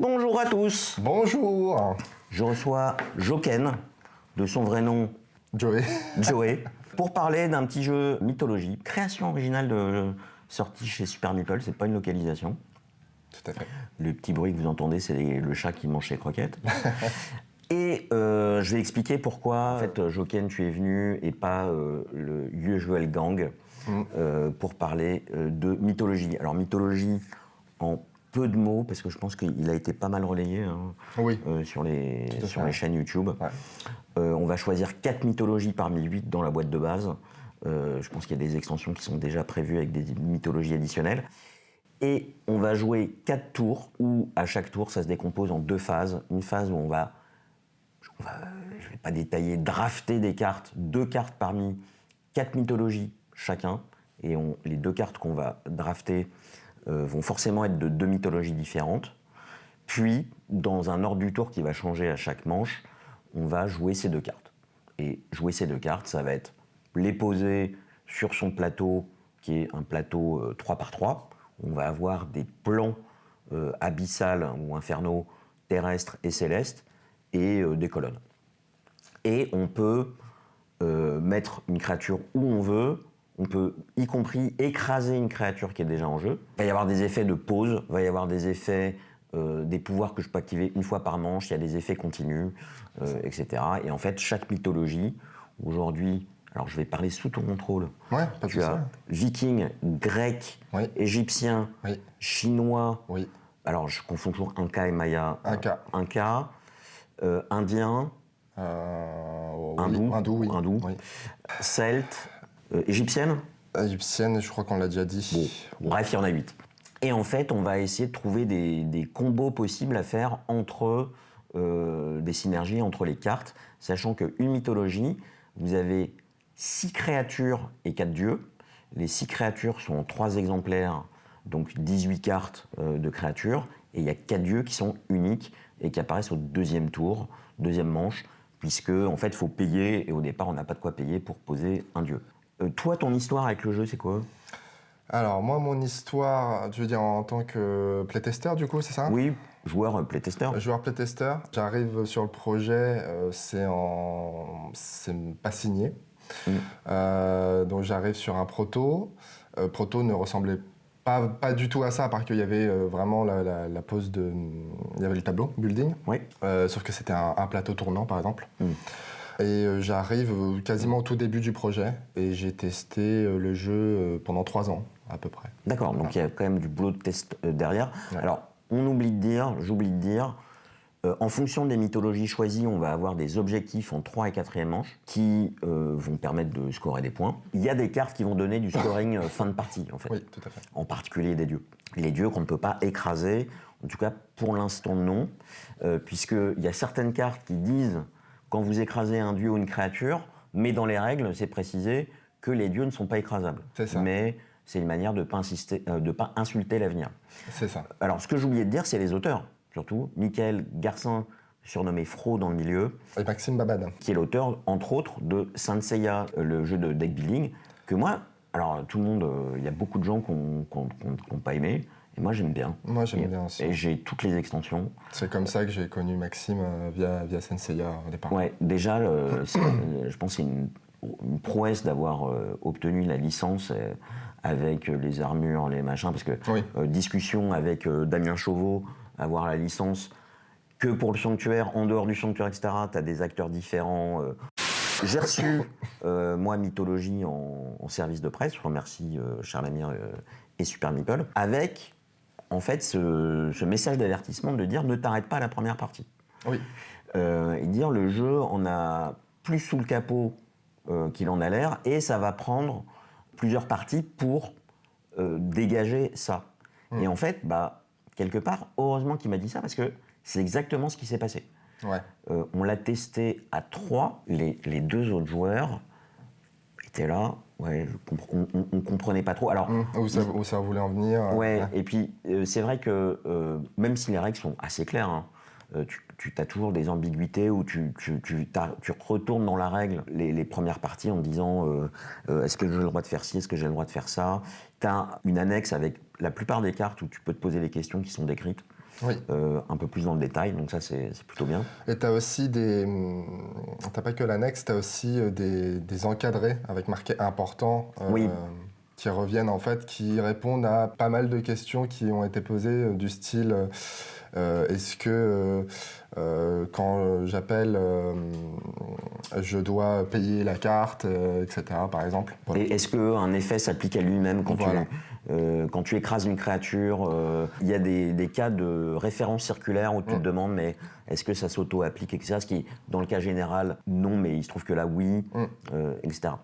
Bonjour à tous. Bonjour. Je reçois Joken, de son vrai nom Joey, pour parler d'un petit jeu mythologie, création originale sortie chez Super Meeple, c'est pas une localisation. Tout à fait. Le petit bruit que vous entendez, c'est le chat qui mange ses croquettes. Et je vais expliquer pourquoi, en fait, Joken, tu es venu et pas le Usual Gang pour parler de mythologie. Alors, mythologie en peu de mots, parce que je pense qu'il a été pas mal relayé Oui. sur les chaînes YouTube. Ouais. On va choisir 4 mythologies parmi 8 dans la boîte de base. Je pense qu'il y a des extensions qui sont déjà prévues avec des mythologies additionnelles. Et on va jouer 4 tours, où à chaque tour, ça se décompose en 2 phases. Une phase où je ne vais pas détailler, drafter des cartes, 2 cartes parmi 4 mythologies chacun. Et les 2 cartes qu'on va drafter vont forcément être de 2 mythologies différentes. Puis, dans un ordre du tour qui va changer à chaque manche, on va jouer ces 2 cartes. Et jouer ces 2 cartes, ça va être les poser sur son plateau, qui est un plateau 3x3. On va avoir des plans abyssales ou infernaux, terrestres et célestes, et des colonnes. Et on peut mettre une créature où on veut. On peut, y compris, écraser une créature qui est déjà en jeu. Il va y avoir des effets de pause, il va y avoir des effets, des pouvoirs que je peux activer une fois par manche, il y a des effets continus, etc. Et en fait, chaque mythologie, aujourd'hui, alors je vais parler sous ton contrôle. Ouais, pas de Tu as viking, grec, oui. égyptien, Oui. chinois, Oui. alors je confonds toujours Inca et Maya. Inca. Indien, hindou, hindou, oui. celte, égyptienne. Égyptienne, je crois qu'on l'a déjà dit. Bon, bref, il y en a 8. Et en fait, on va essayer de trouver des combos possibles à faire entre des synergies entre les cartes, sachant qu'une mythologie, vous avez 6 créatures et 4 dieux. Les 6 créatures sont en 3 exemplaires, donc 18 cartes de créatures, et il y a 4 dieux qui sont uniques et qui apparaissent au deuxième tour, deuxième manche, puisque en fait, il faut payer, et au départ, on n'a pas de quoi payer pour poser un dieu. Toi, ton histoire avec le jeu, c'est quoi ? Alors, moi, mon histoire, tu veux dire en tant que playtester, du coup, c'est ça ? Oui, joueur playtester. Joueur playtester. J'arrive sur le projet, c'est pas signé. Donc, j'arrive sur un proto. Proto ne ressemblait pas du tout à ça, à part qu'il y avait vraiment la pose de... Il y avait le tableau, building. Oui. Sauf que c'était un plateau tournant, par exemple. Et j'arrive quasiment au tout début du projet et j'ai testé le jeu pendant 3 ans à peu près. D'accord, donc il y a quand même du boulot de test derrière. Ouais. Alors, j'oublie de dire, en fonction des mythologies choisies, on va avoir des objectifs en 3 et 4e manche qui vont permettre de scorer des points. Il y a des cartes qui vont donner du scoring fin de partie, en fait. Oui, tout à fait. En particulier des dieux. Les dieux qu'on ne peut pas écraser, en tout cas pour l'instant non, puisqu'il y a certaines cartes qui disent quand vous écrasez un dieu ou une créature, mais dans les règles, c'est précisé que les dieux ne sont pas écrasables. C'est ça. Mais c'est une manière de ne pas insulter l'avenir. C'est ça. Alors, ce que j'oubliais de dire, c'est les auteurs, surtout. Michael Garcin, surnommé Fro dans le milieu. Et Maxime Babad. Qui est l'auteur, entre autres, de Saint Seiya, le jeu de deck building, que moi, alors tout le monde, il y a beaucoup de gens qui n'ont pas aimé. Et moi, j'aime bien. Moi, j'aime bien aussi. Et j'ai toutes les extensions. C'est comme ça que j'ai connu Maxime via Senseiya au départ. Ouais, déjà, je pense que c'est une prouesse d'avoir obtenu la licence avec les armures, les machins, parce que oui. Discussion avec Damien Chauveau, avoir la licence que pour le sanctuaire, en dehors du sanctuaire, etc., tu as des acteurs différents. J'ai reçu, moi, Mythologie en service de presse, je remercie Charles Amir et Super Meeple, avec... en fait, ce message d'avertissement de dire ne t'arrête pas à la première partie. Oui. Et dire le jeu en a plus sous le capot qu'il en a l'air et ça va prendre plusieurs parties pour dégager ça. Et en fait, quelque part, heureusement qu'il m'a dit ça parce que c'est exactement ce qui s'est passé. Ouais. On l'a testé à 3, les 2 autres joueurs étaient là. Ouais, on comprenait pas trop. Alors, où ça voulait en venir. Ouais, et puis c'est vrai que même si les règles sont assez claires, hein, tu as toujours des ambiguïtés où tu retournes dans la règle les premières parties en te disant est-ce que j'ai le droit de faire ci, est-ce que j'ai le droit de faire ça. Tu as une annexe avec la plupart des cartes où tu peux te poser les questions qui sont décrites. Oui. un peu plus dans le détail, donc ça c'est plutôt bien. Et tu as aussi t'as pas que l'annexe, tu as aussi des encadrés avec marqué important. Oui. Qui reviennent en fait, qui répondent à pas mal de questions qui ont été posées du style est-ce que quand j'appelle je dois payer la carte, etc. par exemple. Voilà. Et est-ce qu'un effet s'applique à lui-même quand, Voilà. quand tu écrases une créature il y a des cas de référence circulaire où tu te demandes mais est-ce que ça s'auto-applique, etc. Ce qui, dans le cas général, non, mais il se trouve que là, oui, etc.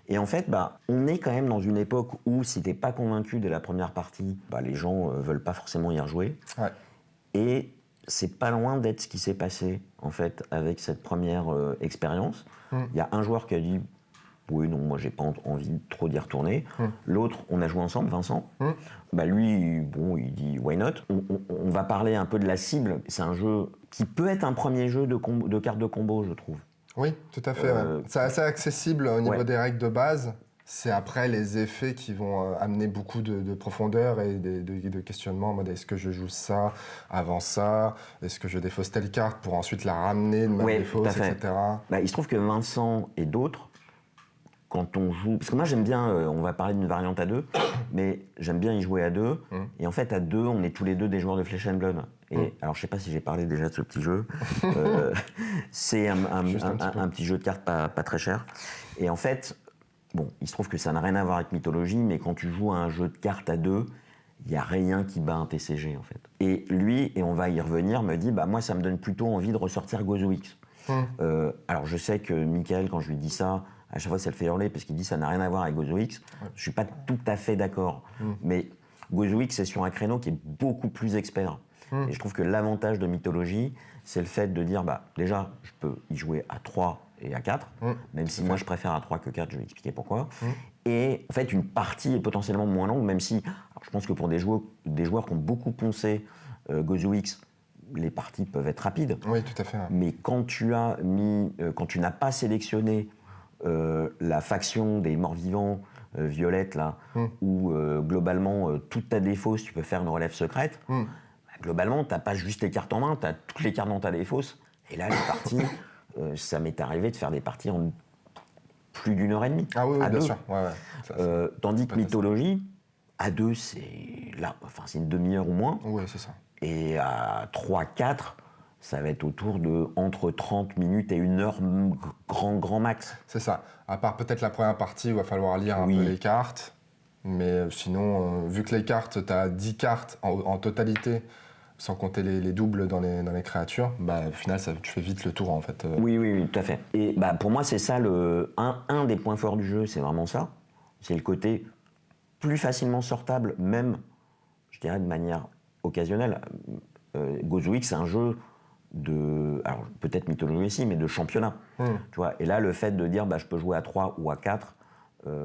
Et en fait, on est quand même dans une époque où si t'es pas convaincu dès la première partie, les gens veulent pas forcément y rejouer. Ouais. Et c'est pas loin d'être ce qui s'est passé, en fait, avec cette première expérience. Il y a un joueur qui a dit « Oui, non, moi, j'ai pas envie trop d'y retourner. » L'autre, on a joué ensemble, Vincent. Lui, bon, il dit « Why not ?» On va parler un peu de la cible. C'est un jeu qui peut être un premier jeu de cartes de combo, je trouve. Oui, tout à fait. Ouais. C'est assez accessible au niveau des règles de base. C'est après les effets qui vont amener beaucoup de profondeur et de questionnements en mode est-ce que je joue ça avant ça? Est-ce que je défausse telle carte pour ensuite la ramener de ma défausse, etc. Il se trouve que Vincent et d'autres, quand on joue... Parce que moi j'aime bien, on va parler d'une variante à 2, mais j'aime bien y jouer à 2. Et en fait à 2, on est tous les deux des joueurs de Flesh and Blood. Et alors je sais pas si j'ai parlé déjà de ce petit jeu. C'est un petit jeu de cartes pas très cher. Et en fait... Bon, il se trouve que ça n'a rien à voir avec Mythologie, mais quand tu joues à un jeu de cartes à 2, il n'y a rien qui bat un TCG, en fait. Et lui, et on va y revenir, me dit, moi, ça me donne plutôt envie de ressortir Gozo X. Alors, je sais que Michael, quand je lui dis ça, à chaque fois, ça le fait hurler, parce qu'il dit, ça n'a rien à voir avec Gozo X. Je ne suis pas tout à fait d'accord. Mais Gozo X, c'est sur un créneau qui est beaucoup plus expert. Et je trouve que l'avantage de Mythologie, c'est le fait de dire, déjà, je peux y jouer à 3 et à 4, même si moi je préfère à 3 que 4, je vais expliquer pourquoi. Et en fait, une partie est potentiellement moins longue, même si, je pense que pour des joueurs qui ont beaucoup poncé Gozo X, les parties peuvent être rapides. Oui, tout à fait. Mais quand tu n'as pas sélectionné la faction des morts-vivants violettes, là, où globalement, toute ta défausse, tu peux faire une relève secrète, globalement, tu n'as pas juste les cartes en main, tu as toutes les cartes dans ta défausse. Et là, les parties... ça m'est arrivé de faire des parties en plus d'une heure et demie. Ah oui, à bien 2. sûr. Ouais. Tandis que Mythologie, à 2, c'est une demi-heure ou moins. Oui, c'est ça. Et à 3-4, ça va être autour de entre 30 minutes et 1 heure grand max. C'est ça. À part peut-être la première partie où il va falloir lire un peu les cartes. Mais sinon, vu que les cartes, tu as 10 cartes en totalité, sans compter les doubles dans les créatures, au final, tu fais vite le tour, en fait. Oui, tout à fait. Et pour moi, c'est ça, un des points forts du jeu, c'est vraiment ça. C'est le côté plus facilement sortable, même, je dirais, de manière occasionnelle. Gozo X, c'est un jeu alors peut-être Mythologie aussi, mais de championnat. Tu vois. Et là, le fait de dire, je peux jouer à 3 ou à 4,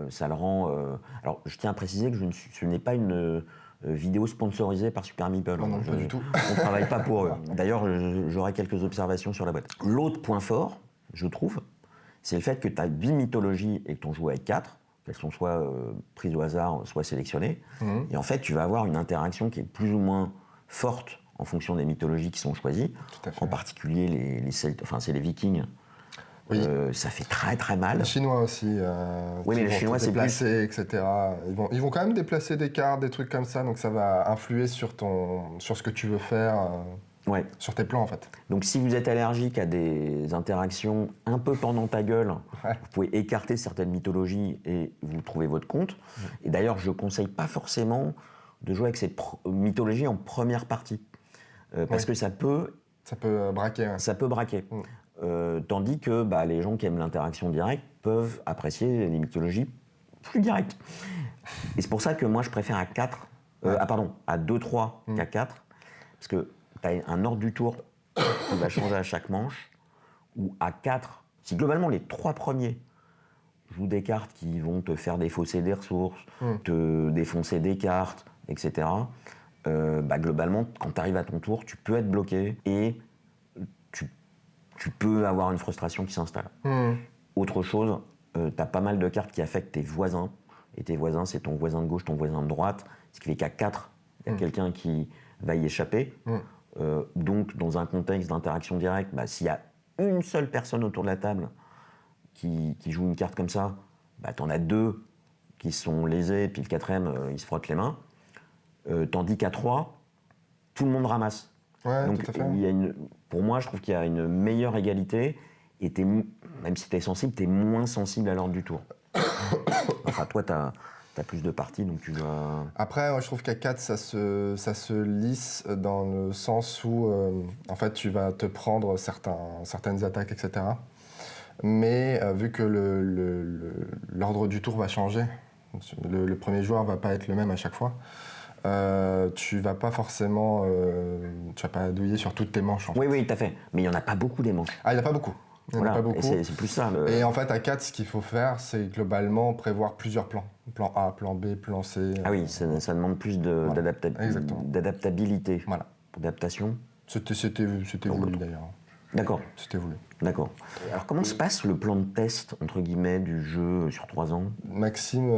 ça le rend... Alors, je tiens à préciser que ce n'est pas une... vidéo sponsorisée par Super Meeple. Non, pas du tout. On ne travaille pas pour eux. D'ailleurs, j'aurai quelques observations sur la boîte. L'autre point fort, je trouve, c'est le fait que tu as 8 mythologies et que ton joues avec 4, qu'elles sont soit prises au hasard, soit sélectionnées. Et en fait, tu vas avoir une interaction qui est plus ou moins forte en fonction des mythologies qui sont choisies. En particulier les Celtes, c'est les Vikings. Oui. Ça fait très très mal. Les Chinois aussi. Oui, mais les Chinois, c'est déplacer, etc. Ils vont quand même déplacer des cartes, des trucs comme ça, donc ça va influer sur ce que tu veux faire, sur tes plans en fait. Donc si vous êtes allergique à des interactions un peu pendant ta gueule, vous pouvez écarter certaines mythologies et vous trouvez votre compte. Et d'ailleurs, je ne conseille pas forcément de jouer avec cette mythologie en première partie, parce que ça peut braquer. Ça peut braquer. Tandis que les gens qui aiment l'interaction directe peuvent apprécier les mythologies plus directes. Et c'est pour ça que moi je préfère à 4, à 2-3 qu'à 4, parce que tu as un ordre du tour qui va changer à chaque manche, ou à 4, si globalement les 3 premiers jouent des cartes qui vont te faire défausser des ressources, te défoncer des cartes, etc., globalement, quand tu arrives à ton tour, tu peux être bloqué et tu peux avoir une frustration qui s'installe. Autre chose, tu as pas mal de cartes qui affectent tes voisins. Et tes voisins, c'est ton voisin de gauche, ton voisin de droite. Ce qui fait qu'à 4, il y a quelqu'un qui va y échapper. donc, dans un contexte d'interaction directe, s'il y a une seule personne autour de la table qui joue une carte comme ça, t'en as 2 qui sont lésés, puis le 4e, il se frotte les mains. Tandis qu'à 3, tout le monde ramasse. Ouais, donc, tout à fait. Pour moi, je trouve qu'il y a une meilleure égalité, et même si tu es sensible, tu es moins sensible à l'ordre du tour. Enfin, toi, tu as plus de parties, donc tu dois... Après, moi, je trouve qu'à 4, ça se lisse dans le sens où, en fait, tu vas te prendre certaines attaques, etc. Mais vu que l'ordre du tour va changer, le premier joueur va pas être le même à chaque fois, tu vas pas forcément... tu vas pas douiller sur toutes tes manches, en fait. Oui, tout à fait. Mais il n'y en a pas beaucoup des manches. Ah, il n'y en a pas beaucoup. Voilà, pas beaucoup. C'est plus ça. Et en fait, à 4, ce qu'il faut faire, c'est globalement prévoir plusieurs plans. Plan A, plan B, plan C. Ah oui, ça demande plus d'adaptabilité. Voilà. D'adaptation. C'était voulu d'ailleurs. D'accord. C'était voulu. D'accord. Alors comment se passe le plan de test, entre guillemets, du jeu sur 3 ans ? Maxime,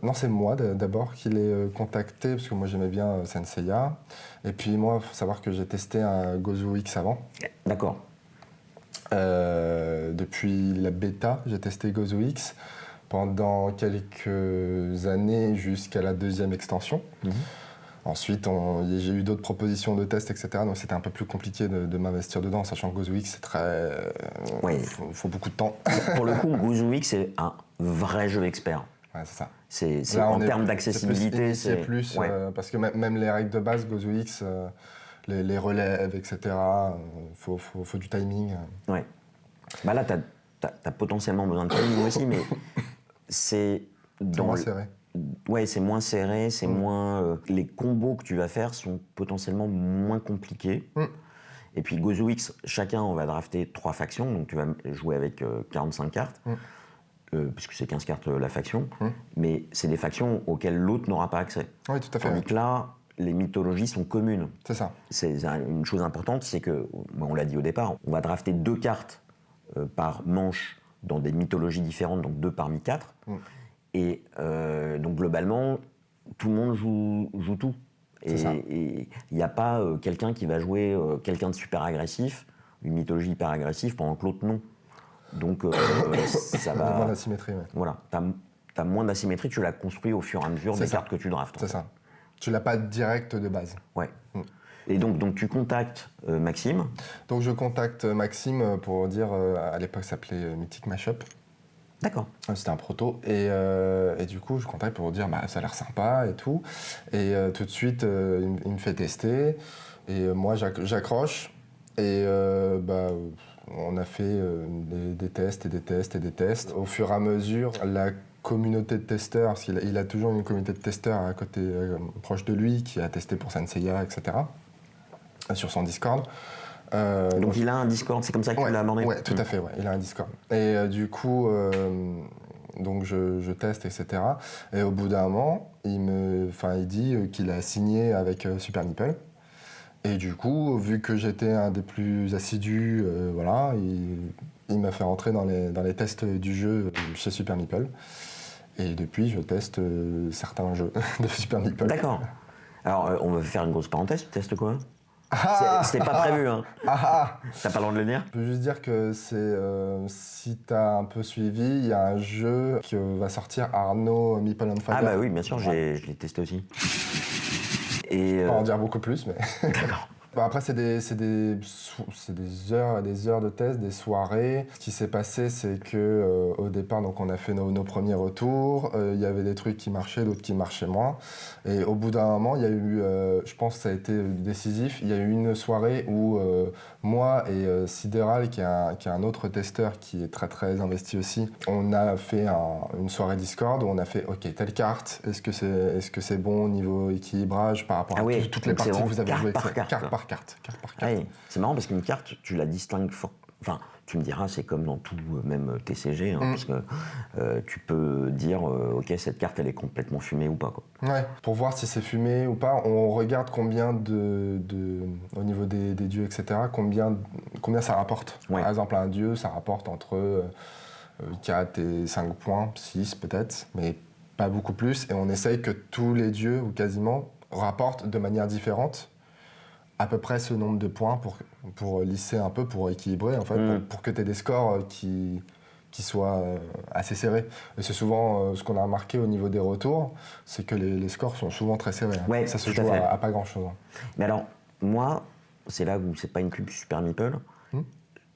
non, c'est moi d'abord qui l'ai contacté, parce que moi j'aimais bien Senseiya. Et puis moi, il faut savoir que j'ai testé un Gozu X avant. D'accord. Depuis la bêta, j'ai testé Gozu X pendant quelques années jusqu'à la 2e extension. Ensuite, j'ai eu d'autres propositions de tests, etc. Donc c'était un peu plus compliqué de m'investir dedans, sachant que Gozu X, c'est très... faut beaucoup de temps. Pour le coup, Gozu X, c'est un vrai jeu expert. Ouais, c'est ça. C'est en termes d'accessibilité, c'est plus... parce que même les règles de base, Gozu X, les relèves, etc., faut du timing. Ouais. Là, t'as potentiellement besoin de timing aussi, mais c'est... moins serré. Ouais, c'est moins serré, c'est moins... les combos que tu vas faire sont potentiellement moins compliqués. Et puis Gozu X, chacun, on va drafter 3 factions, donc tu vas jouer avec 45 cartes, puisque c'est 15 cartes la faction, mais c'est des factions auxquelles l'autre n'aura pas accès. Oui, tout à fait. Tandis que là, les mythologies sont communes. C'est ça. C'est une chose importante, c'est que, on l'a dit au départ, on va drafter 2 cartes par manche dans des mythologies différentes, donc 2 parmi 4. Et donc globalement, tout le monde joue tout. Et il n'y a pas quelqu'un qui va jouer quelqu'un de super agressif, une mythologie hyper agressive, pendant que l'autre non. Donc ça va... moins d'asymétrie, ouais. Voilà, t'as moins d'asymétrie, tu la construis au fur et à mesure des cartes que tu draftes. C'est ça. Tu l'as pas direct de base. Ouais. Et donc tu contactes Maxime. Donc je contacte Maxime pour dire, à l'époque ça s'appelait Mythic Mashup. D'accord. C'était un proto. Et du coup, je contacte pour dire ça a l'air sympa et tout. Et tout de suite, il me fait tester. Et moi, j'accroche. Et on a fait des tests et des tests et des tests. Au fur et à mesure, la communauté de testeurs, parce qu'il a toujours une communauté de testeurs à côté, proche de lui, qui a testé pour Senseiya, etc., sur son Discord. Donc il a un Discord, c'est comme ça que tu l'as abordé ? Oui, tout à fait, il a un Discord. Et du coup, donc je teste, etc. Et au bout d'un moment, il dit qu'il a signé avec Super Meeple. Et du coup, vu que j'étais un des plus assidus, il m'a fait rentrer dans les tests du jeu chez Super Meeple. Et depuis, je teste certains jeux de Super Meeple. D'accord. Alors, on va faire une grosse parenthèse, tu testes quoi ? C'était pas prévu, hein. T'as pas le droit de le dire ? Je peux juste dire que si t'as un peu suivi, il y a un jeu qui va sortir, Arnaud Meeple on Fire. Ah bah oui, bien sûr, je l'ai testé aussi. Et je peux en dire beaucoup plus, mais... D'accord. Après, c'est des heures et des heures de test, des soirées. Ce qui s'est passé, c'est que au départ, donc on a fait nos premiers retours. Il y avait des trucs qui marchaient, d'autres qui marchaient moins. Et au bout d'un moment, il y a eu, je pense que ça a été décisif, il y a eu une soirée où moi et Sidéral, qui est un autre testeur qui est très très investi aussi, on a fait une soirée Discord où on a fait OK, telle carte, est-ce que c'est bon au niveau équilibrage par rapport à toutes les parties que vous avez jouées, carte par carte. Ah oui. C'est marrant parce qu'une carte, tu la distingues fort. Enfin, tu me diras, c'est comme dans tout, même TCG, parce que tu peux dire, OK, cette carte, elle est complètement fumée ou pas, quoi. Ouais, pour voir si c'est fumé ou pas, on regarde combien au niveau des dieux, etc., combien ça rapporte. Ouais. Par exemple, un dieu, ça rapporte entre 4 et 5 points, 6 peut-être, mais pas beaucoup plus. Et on essaye que tous les dieux, ou quasiment, rapportent de manière différente à peu près ce nombre de points pour lisser un peu, pour équilibrer, en fait, pour que tu aies des scores qui soient assez serrés. Et c'est souvent ce qu'on a remarqué au niveau des retours, c'est que les scores sont souvent très serrés. Hein. Ouais, ça se joue à pas grand-chose. Hein. Mais alors, moi, c'est là où c'est pas une pub Super Meeple,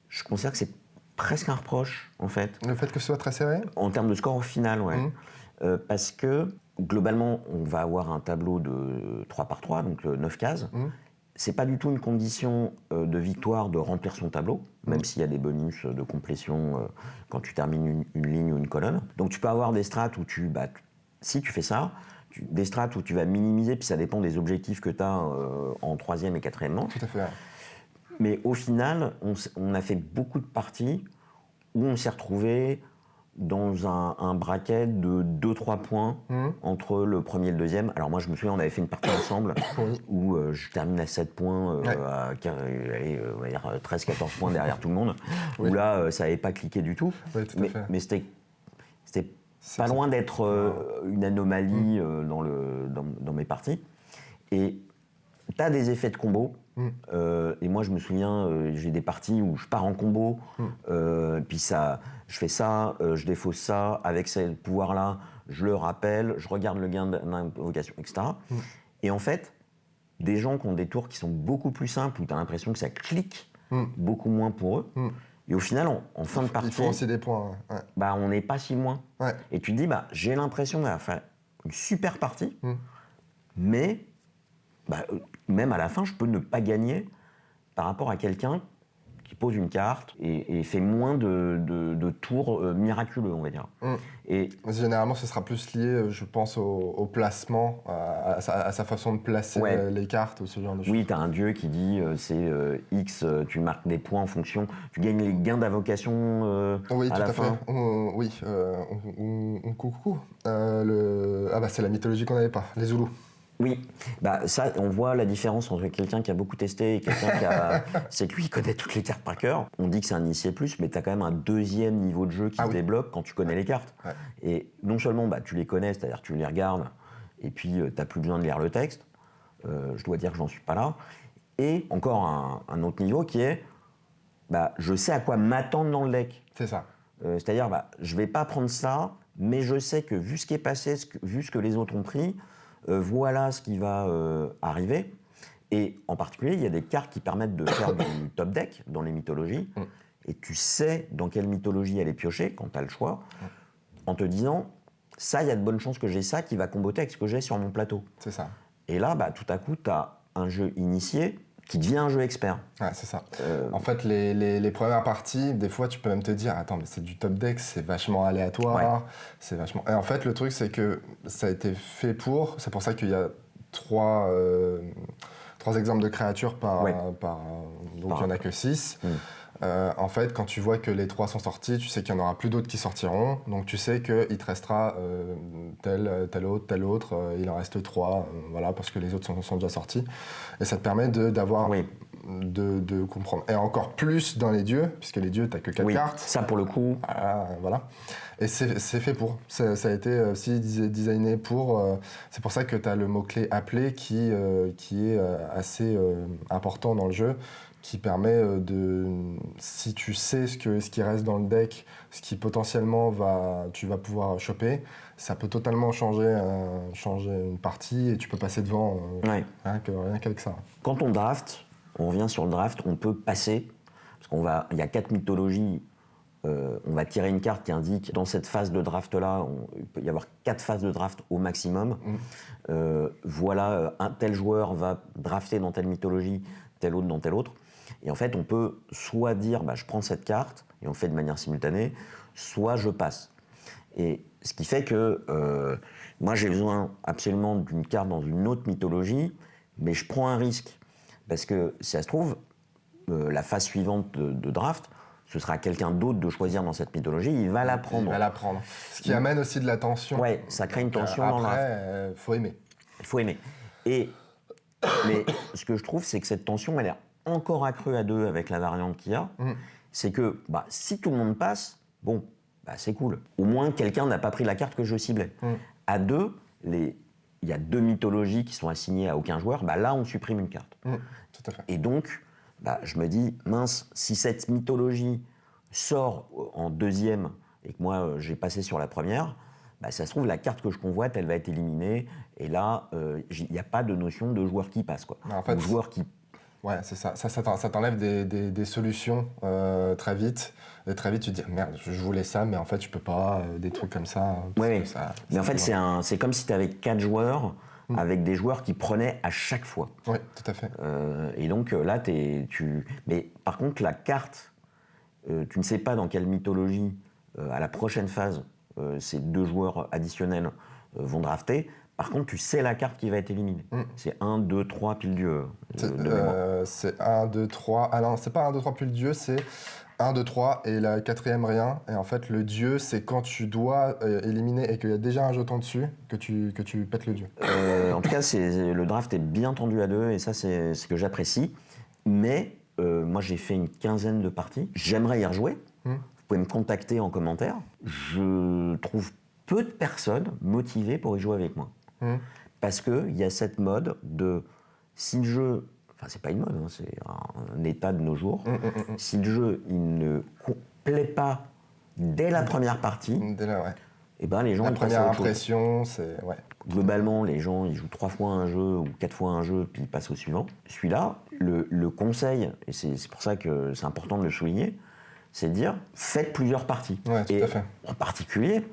je considère que c'est presque un reproche, en fait. Le fait que ce soit très serré ? En termes de score au final, ouais. Parce que, globalement, on va avoir un tableau de 3 par 3, donc 9 cases. C'est pas du tout une condition de victoire de remplir son tableau, même s'il y a des bonus de complétion quand tu termines une ligne ou une colonne. Donc tu peux avoir des strates où si tu fais ça, des strates où tu vas minimiser, puis ça dépend des objectifs que tu as en 3e et 4e manche. Tout à fait. Mais au final, on a fait beaucoup de parties où on s'est retrouvé dans un bracket de 2-3 points entre le premier et le deuxième. Alors moi, je me souviens, on avait fait une partie ensemble où je termine à 7 points, on va dire 13-14 points derrière tout le monde, où là, ça n'avait pas cliqué du tout. Oui, tout à fait. Mais c'était pas loin d'être une anomalie dans mes parties. Et tu as des effets de combo. Et moi, je me souviens, j'ai des parties où je pars en combo, puis je fais ça, je défausse ça, avec ce pouvoir-là, je le rappelle, je regarde le gain d'invocation, etc. Et en fait, des gens qui ont des tours qui sont beaucoup plus simples, où tu as l'impression que ça clique beaucoup moins pour eux, et au final, en fin de partie, il faut aussi des points. Ouais. Bah, on n'est pas si loin. Ouais. Et tu te dis, j'ai l'impression d'avoir fait une super partie, mais même à la fin, je peux ne pas gagner par rapport à quelqu'un qui pose une carte et fait moins de tours miraculeux, on va dire. Et généralement, ce sera plus lié, je pense, au placement, à sa façon de placer les cartes ou ce genre de choses. Oui, tu as un dieu qui dit c'est X, tu marques des points en fonction, tu gagnes les gains d'invocation à la fin. Oui, tout à fait. Coucou. C'est la mythologie qu'on n'avait pas, les Zoulous. Oui, ça, on voit la différence entre quelqu'un qui a beaucoup testé et quelqu'un c'est que lui, il connaît toutes les cartes par cœur. On dit que c'est un initié plus, mais tu as quand même un deuxième niveau de jeu qui se débloque quand tu connais les cartes. Ouais. Et non seulement tu les connais, c'est-à-dire tu les regardes, et puis tu n'as plus besoin de lire le texte. Je dois dire que j'en suis pas là. Et encore un autre niveau qui est, je sais à quoi m'attendre dans le deck. C'est ça. C'est-à-dire, je vais pas prendre ça, mais je sais que vu ce qui est passé, vu ce que les autres ont pris, voilà ce qui va arriver. Et en particulier, il y a des cartes qui permettent de faire du top deck dans les mythologies. Et tu sais dans quelle mythologie aller piocher quand tu as le choix, en te disant, ça, il y a de bonnes chances que j'ai ça qui va comboter avec ce que j'ai sur mon plateau. C'est ça. Et là, tout à coup, tu as un jeu initié qui devient un jeu expert. Ouais, c'est ça. En fait, les premières parties, des fois, tu peux même te dire, attends, mais c'est du top deck, c'est vachement aléatoire, c'est vachement... Et en fait, le truc, c'est que ça a été fait pour... C'est pour ça qu'il y a trois exemples de créatures par... Donc, il n'y en a que 6. En fait, quand tu vois que les 3 sont sortis, tu sais qu'il n'y en aura plus d'autres qui sortiront. Donc, tu sais qu'il te restera tel autre. Il en reste 3, voilà, parce que les autres sont déjà sortis. Et ça te permet d'avoir... De comprendre. Et encore plus dans les dieux, puisque les dieux, tu n'as que 4 cartes. Ça, pour le coup... Voilà. Et c'est fait pour. Ça a été aussi designé pour... c'est pour ça que tu as le mot-clé « appeler » qui est assez important dans le jeu, qui permet si tu sais ce qui reste dans le deck, ce qui potentiellement tu vas pouvoir choper, ça peut totalement changer une partie et tu peux passer devant rien qu'avec ça. Quand on draft, on revient sur le draft, on peut passer, parce il y a 4 mythologies, on va tirer une carte qui indique dans cette phase de draft-là, il peut y avoir 4 phases de draft au maximum. Voilà, un tel joueur va drafter dans telle mythologie, tel autre dans telle autre. Et en fait, on peut soit dire je prends cette carte, et on le fait de manière simultanée, soit je passe. Et ce qui fait que moi, j'ai besoin absolument d'une carte dans une autre mythologie, mais je prends un risque. Parce que si ça se trouve, la phase suivante de draft, ce sera quelqu'un d'autre de choisir dans cette mythologie, il va la prendre. Il va la prendre. Ce qui amène aussi de la tension. Oui, ça crée une tension dans le draft. Après, faut aimer. Il faut aimer. Mais ce que je trouve, c'est que cette tension, elle est encore accrue à 2 avec la variante qu'il y a. C'est que si tout le monde passe, c'est cool. Au moins, quelqu'un n'a pas pris la carte que je ciblais. À 2, il y a 2 mythologies qui sont assignées à aucun joueur, bah là, on supprime une carte. Tout à fait. Et donc, bah, je me dis, mince, si cette mythologie sort en deuxième et que moi, j'ai passé sur la première, bah, ça se trouve, la carte que je convoite, elle va être éliminée. Et là, il n'y a pas de notion de joueur qui passe, quoi. En fait, ou joueur qui... Ouais, c'est ça. Ça t'enlève des solutions très vite. Et très vite, tu te dis, merde, je voulais ça, mais en fait, je peux pas, des trucs comme ça. Oui, mais en fait, c'est comme si tu avais 4 joueurs avec des joueurs qui prenaient à chaque fois. Oui, tout à fait. Et donc là, Mais par contre, la carte, tu ne sais pas dans quelle mythologie, à la prochaine phase, ces 2 joueurs additionnels vont drafter. Par contre, tu sais la carte qui va être éliminée. C'est 1, 2, 3 pile dieu. C'est 1, 2, 3. Ah non, c'est pas 1, 2, 3 pile dieu, c'est 1, 2, 3 et la 4e rien. Et en fait, le dieu, c'est quand tu dois éliminer et qu'il y a déjà un jeton dessus que tu pètes le dieu. En tout cas, le draft est bien tendu à 2 et ça, c'est ce que j'apprécie. Mais moi, j'ai fait une 15aine de parties. J'aimerais y rejouer. Vous pouvez me contacter en commentaire. Je trouve peu de personnes motivées pour y jouer avec moi. Parce qu'il y a cette mode de, si le jeu, enfin c'est pas une mode, hein, c'est un état de nos jours, si le jeu il ne plaît pas dès la première partie, Dès là, ouais. et ben les gens La ils passent première à autre chose. impression, c'est... Ouais. Globalement, les gens ils jouent 3 fois un jeu ou 4 fois un jeu, puis ils passent au suivant. Celui-là, le conseil, et c'est pour ça que c'est important de le souligner, c'est de dire, faites plusieurs parties. Ouais, tout et à fait. en particulier,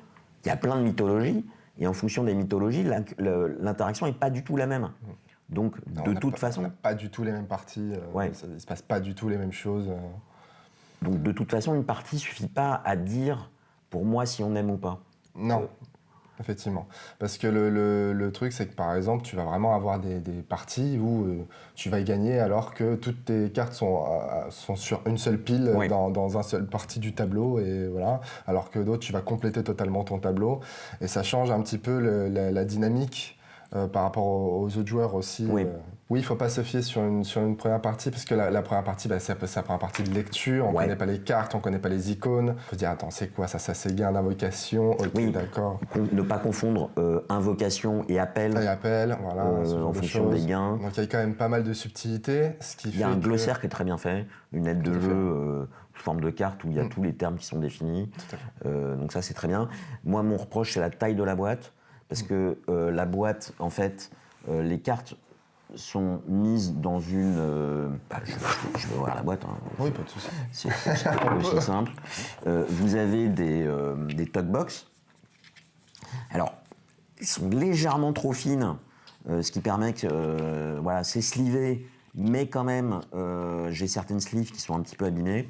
il y a plein de mythologies, et en fonction des mythologies, l'interaction n'est pas du tout la même. Donc, Non, de on toute façon... n'a pas du tout les mêmes parties, Ouais. il se passe pas du tout les mêmes choses. Donc, de toute façon, une partie ne suffit pas à dire, pour moi, si on aime ou pas. Non, effectivement. Parce que le truc, c'est que par exemple, tu vas vraiment avoir des parties où tu vas y gagner alors que toutes tes cartes sont sur une seule pile Oui. dans un seul partie du tableau, et voilà. Alors que d'autres, tu vas compléter totalement ton tableau. Et ça change un petit peu la dynamique par rapport aux autres joueurs aussi. Oui. Oui, il ne faut pas se fier sur une première partie, parce que la première partie, bah, c'est la première partie de lecture, on ne Ouais. connaît pas les cartes, on ne connaît pas les icônes. Il faut se dire, attends, c'est quoi ça? Ça, c'est gain d'invocation, ok, Oui. d'accord. Ne pas confondre invocation et appel Et appel, voilà, ce genre en de fonction choses. des gains. Donc il y a quand même pas mal de subtilités, ce qui Il y a fait un que- glossaire qui est très bien fait, une aide de Tout à jeu sous forme de carte où il y a tous les termes qui sont définis. Tout à fait. Donc ça, c'est très bien. Moi, mon reproche, c'est la taille de la boîte, parce que la boîte, en fait, les cartes sont mises dans une... je vais ouvrir la boîte. Hein. Oui, pas de souci. C'est aussi simple. Vous avez des talkbox. Alors, ils sont légèrement trop fines, ce qui permet que voilà, c'est slivé, mais quand même, j'ai certaines sleeves qui sont un petit peu abîmées,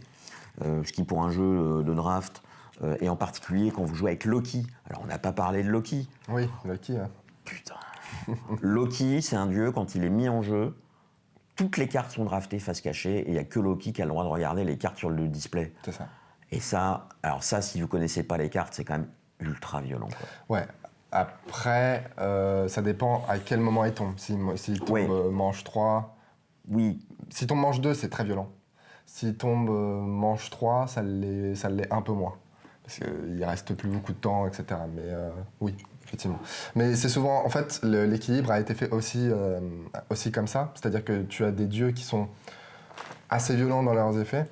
ce qui pour un jeu de draft, et en particulier quand vous jouez avec Loki. Alors, on n'a pas parlé de Loki. Oui, Lucky. Hein. Putain. Loki, c'est un dieu, quand il est mis en jeu, toutes les cartes sont draftées face cachée, et il n'y a que Loki qui a le droit de regarder les cartes sur le display. C'est ça. Et ça, alors ça, si vous connaissez pas les cartes, c'est quand même ultra violent, quoi. Ouais. Après, ça dépend à quel moment il tombe. S'il tombe Oui. manche 3, Oui, s'il tombe manche 2, c'est très violent. S'il tombe manche 3, ça l'est un peu moins. Parce qu'il reste plus beaucoup de temps, etc. Mais oui, effectivement. Mais c'est souvent, en fait, l'équilibre a été fait aussi comme ça. C'est-à-dire que tu as des dieux qui sont assez violents dans leurs effets,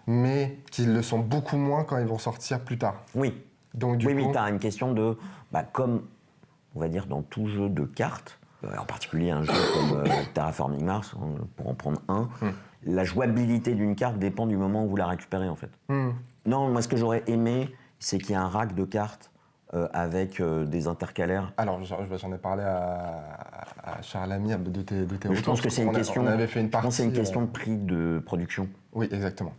mais qui le sont beaucoup moins quand ils vont sortir plus tard. oui. Donc du Oui, coup, tu as une question de, comme, on va dire, dans tout jeu de cartes, en particulier un jeu comme Terraforming Mars, pour en prendre un, la jouabilité d'une carte dépend du moment où vous la récupérez, en fait. Non, moi, ce que j'aurais aimé, c'est qu'il y ait un rack de cartes avec des intercalaires. alors j'en ai parlé à Charles Ami de tes Je pense que c'est une question. On avait fait une Je partie. pense que c'est une question de prix de production. Oui, exactement.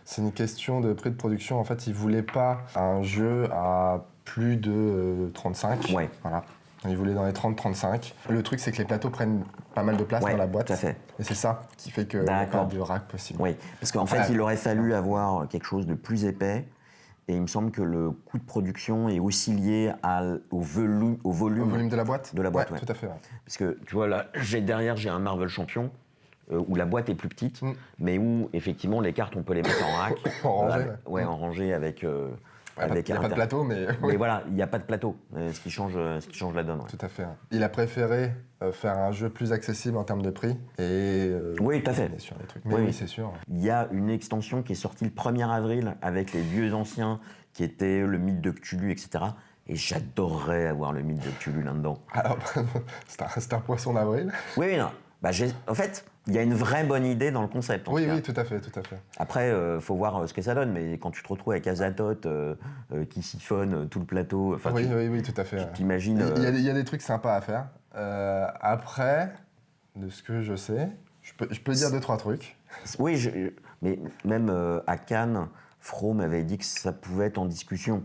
C'est une question de prix de production. En fait, ils voulaient pas un jeu à plus de 35. Ouais. Voilà. Ils voulaient dans les 30-35. Le truc, c'est que les plateaux prennent pas mal de place Ouais, dans la boîte. tout à fait. Et c'est ça qui fait qu'il n'y a pas de rack possible. Oui, parce qu'en fait, Ouais. il aurait fallu avoir quelque chose de plus épais. Et il me semble que le coût de production est aussi lié au volume. Au volume de la boîte. De la boîte, ouais. ouais. Tout à fait. Ouais. Parce que tu vois, là, derrière, j'ai un Marvel Champion où la boîte est plus petite, mais où effectivement les cartes, on peut les mettre en rack. En rangée, en rangée avec Il n'y a pas de plateau, mais... Mais voilà, il n'y a pas de plateau, ce qui change la donne. Ouais. Tout à fait. Il a préféré faire un jeu plus accessible en termes de prix. Oui, tout à fait. Sur les trucs. Mais oui, c'est sûr. Il y a une extension qui est sortie le 1er avril avec les vieux anciens, qui étaient le mythe de Cthulhu, etc. Et j'adorerais avoir le mythe de Cthulhu là-dedans. Alors, c'est un poisson d'avril. Oui, non. En fait, il y a une vraie bonne idée dans le concept. Oui, tout à fait. Après, faut voir ce que ça donne, mais quand tu te retrouves avec Azathoth qui siphonne tout le plateau... Oui, tout à fait. Tu t'imagines... Il y a des trucs sympas à faire. Après, de ce que je sais, je peux dire 2-3 trucs. Oui, mais même à Cannes, Fro m'avait dit que ça pouvait être en discussion.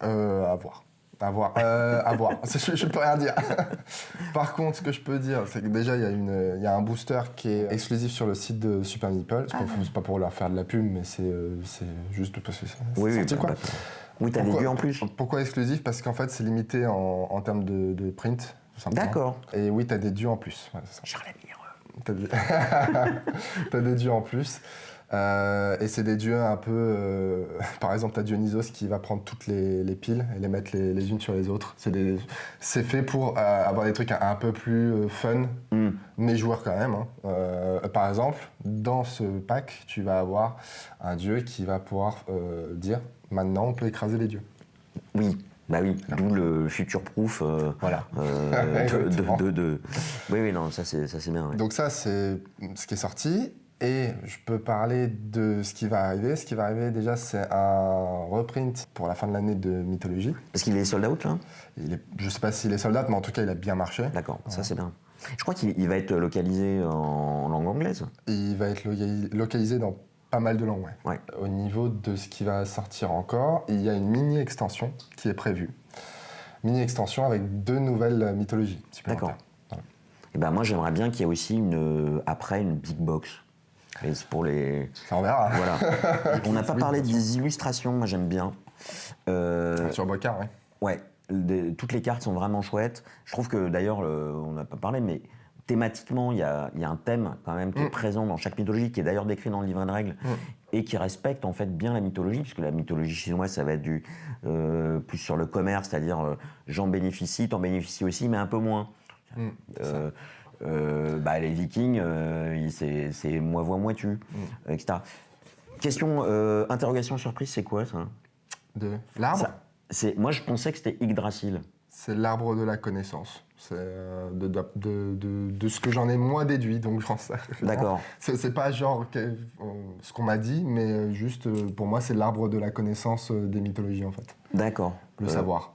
À voir. Je peux rien dire. Par contre, ce que je peux dire, c'est que déjà, il y a un booster qui est exclusif sur le site de Super Meeple. C'est pas pour leur faire de la pub, mais c'est juste parce que c'est sorti, quoi. Oui, t'as des dieux en plus. Pourquoi exclusif? Parce qu'en fait, c'est limité en termes de print, tout simplement. D'accord. Et oui, t'as des dieux en plus. Ouais, Charles Amir. T'as des dieux en plus. Et c'est des dieux un peu... par exemple, t'as Dionysos qui va prendre toutes les piles et les mettre les unes sur les autres. C'est fait pour avoir des trucs un peu plus fun, mais joueurs quand même. Hein. Par exemple, dans ce pack, tu vas avoir un dieu qui va pouvoir dire « Maintenant, on peut écraser les dieux ». Oui. Bah oui, d'où le future proof. Voilà. Oui, non, ça c'est bien. Ouais. Donc ça, c'est ce qui est sorti. Et je peux parler de ce qui va arriver. Ce qui va arriver, déjà, c'est un reprint pour la fin de l'année de Mythologie. Parce qu'il est sold out, là? Je ne sais pas s'il est sold out, mais en tout cas, il a bien marché. D'accord, ça c'est bien. Je crois qu'il va être localisé en langue anglaise. Il va être localisé dans pas mal de langues, ouais. Au niveau de ce qui va sortir encore, il y a une mini-extension qui est prévue. Mini-extension avec 2 nouvelles mythologies supplémentaires. D'accord. Voilà. Et ben moi, j'aimerais bien qu'il y ait aussi après une big box. Et c'est pour les... Ça, on verra. Voilà. On n'a pas parlé des illustrations, moi j'aime bien. Sur Bocard, oui. Ouais, toutes les cartes sont vraiment chouettes. Je trouve que d'ailleurs, on n'a pas parlé, mais thématiquement, il y a un thème quand même qui est présent dans chaque mythologie, qui est d'ailleurs décrit dans le livret de règles, et qui respecte en fait bien la mythologie, puisque la mythologie chinoise, ça va être plus sur le commerce, c'est-à-dire j'en bénéficie, t'en bénéficies aussi, mais un peu moins. Les Vikings, c'est moi vois, moi tu, etc. Question, interrogation surprise, c'est quoi ça? De l'arbre? Moi, je pensais que c'était Yggdrasil. C'est l'arbre de la connaissance. C'est de ce que j'en ai moins déduit, donc j'en sais. D'accord. C'est pas genre ce qu'on m'a dit, mais juste pour moi, c'est l'arbre de la connaissance des mythologies en fait. D'accord. Le savoir.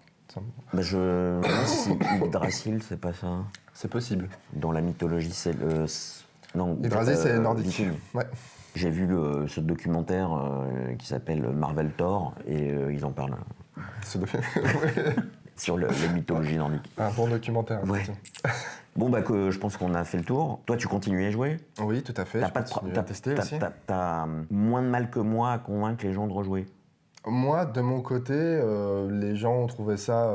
Je si Yggdrasil, c'est pas ça. C'est possible. Dans la mythologie, c'est le. Non. Yggdrasil, c'est nordique. Viking. Ouais. J'ai vu ce documentaire qui s'appelle Marvel Thor et ils en parlent. Sur les mythologies nordiques. Un bon documentaire. Ouais. Bon, je pense qu'on a fait le tour. Toi, tu continues à jouer? Oui, tout à fait. T'as moins de mal que moi à convaincre les gens de rejouer? Moi, de mon côté, les gens ont trouvé ça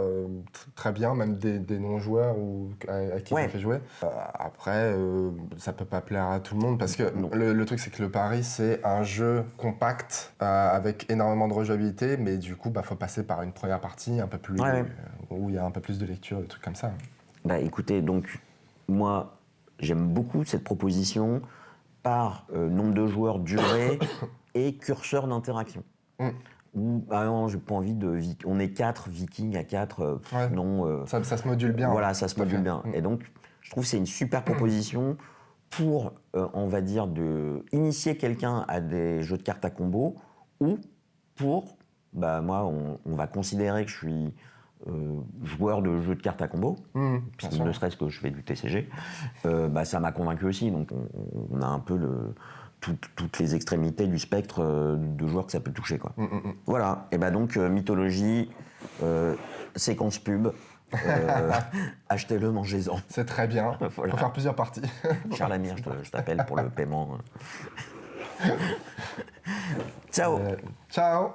très bien, même des non-joueurs à qui j'ai fait jouer. Après, ça peut pas plaire à tout le monde, parce que le truc, c'est que le Pari, c'est un jeu compact, avec énormément de rejouabilité, mais du coup, faut passer par une première partie un peu plus, où il y a un peu plus de lecture, des trucs comme ça. Écoutez, donc, moi, j'aime beaucoup cette proposition par nombre de joueurs, durée et curseur d'interaction. Non, j'ai pas envie de... On est 4 vikings à 4, non... Ça se module bien. Voilà, ça se module bien. Et donc, je trouve que c'est une super proposition pour, on va dire, initier quelqu'un à des jeux de cartes à combo, ou pour... moi, on va considérer que je suis joueur de jeux de cartes à combo, ne serait-ce que je fais du TCG. Ça m'a convaincu aussi, donc on a un peu toutes les extrémités du spectre de joueurs que ça peut toucher, quoi. Voilà, et donc mythologie, séquence pub, achetez-le, mangez-en. C'est très bien, voilà. Faut faire plusieurs parties. Charles Amir, je t'appelle pour le paiement. Ciao. Ciao.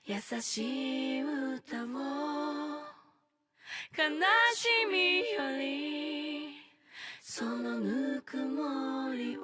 優しい歌を悲しみよりそのぬくもりを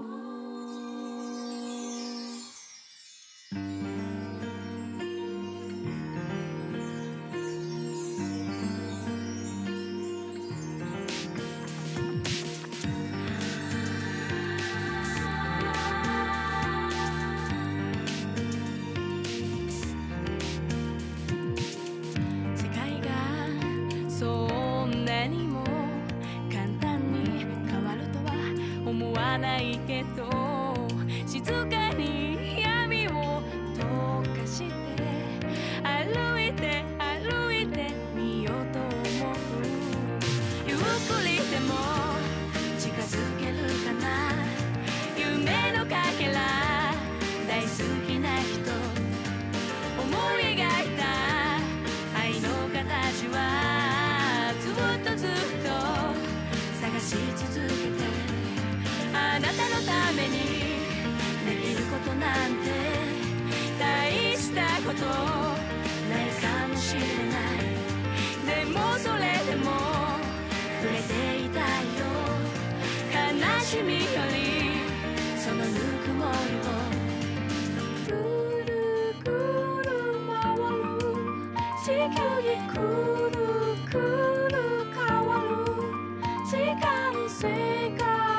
はないけど静かに闇を溶かして歩いて歩いてみようと思うゆっくりでも近づけるかな夢のかけら大好きな人思い描いた愛の形はずっとずっと探し続けてあなたのためにできることなんて大したことないかもしれないでもそれでも触れていたいよ悲しみよりそのぬくもりをぐるぐる回る地球にくるくる変わる時間世界